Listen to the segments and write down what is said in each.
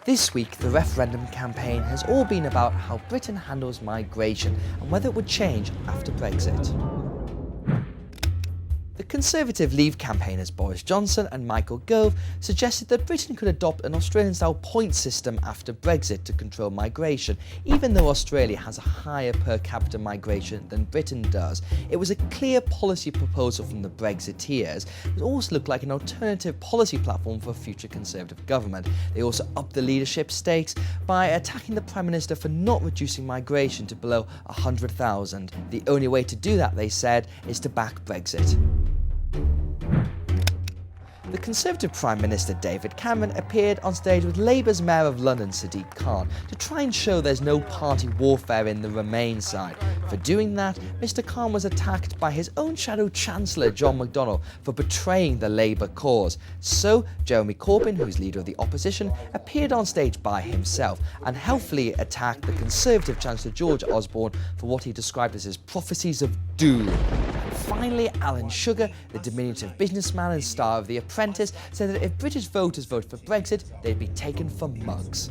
This week, the referendum campaign has all been about how Britain handles migration and whether it would change after Brexit. The Conservative Leave campaigners Boris Johnson and Michael Gove suggested that Britain could adopt an Australian-style point system after Brexit to control migration, even though Australia has a higher per capita migration than Britain does. It was a clear policy proposal from the Brexiteers. It also looked like an alternative policy platform for a future Conservative government. They also upped the leadership stakes by attacking the Prime Minister for not reducing migration to below 100,000. The only way to do that, they said, is to back Brexit. The Conservative Prime Minister David Cameron appeared on stage with Labour's Mayor of London Sadiq Khan to try and show there's no party warfare in the Remain side. For doing that, Mr Khan was attacked by his own shadow Chancellor John McDonnell for betraying the Labour cause. So Jeremy Corbyn, who's leader of the opposition, appeared on stage by himself and helpfully attacked the Conservative Chancellor George Osborne for what he described as his prophecies of doom. Finally, Alan Sugar, the diminutive businessman and star of The Apprentice, said that if British voters voted for Brexit, they'd be taken for mugs.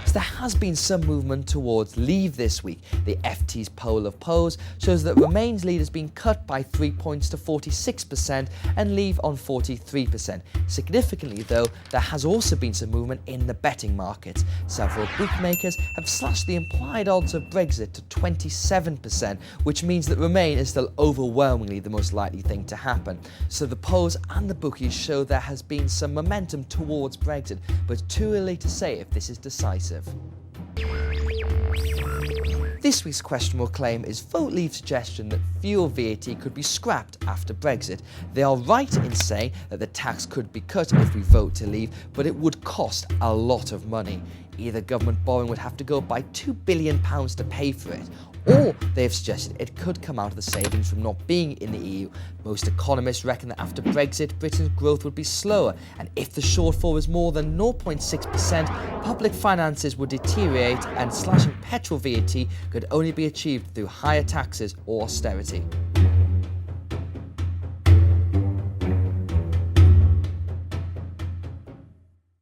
So there has been some movement towards Leave this week. The FT's poll of polls shows that Remain's lead has been cut by 3 points to 46% and Leave on 43%. Significantly though, there has also been some movement in the betting markets. Several bookmakers have slashed the implied odds of Brexit to 27%, which means that Remain is still overwhelmingly the most likely thing to happen. So the polls and the bookies show there has been some momentum towards Brexit, but too early to say if this is decisive. This week's questionable claim is Vote Leave's suggestion that fuel VAT could be scrapped after Brexit. They are right in saying that the tax could be cut if we vote to leave, but it would cost a lot of money. Either government borrowing would have to go up by £2 billion to pay for it, or they have suggested it could come out of the savings from not being in the EU. Most economists reckon that after Brexit, Britain's growth would be slower, and if the shortfall was more than 0.6%, public finances would deteriorate and slashing petrol VAT could only be achieved through higher taxes or austerity.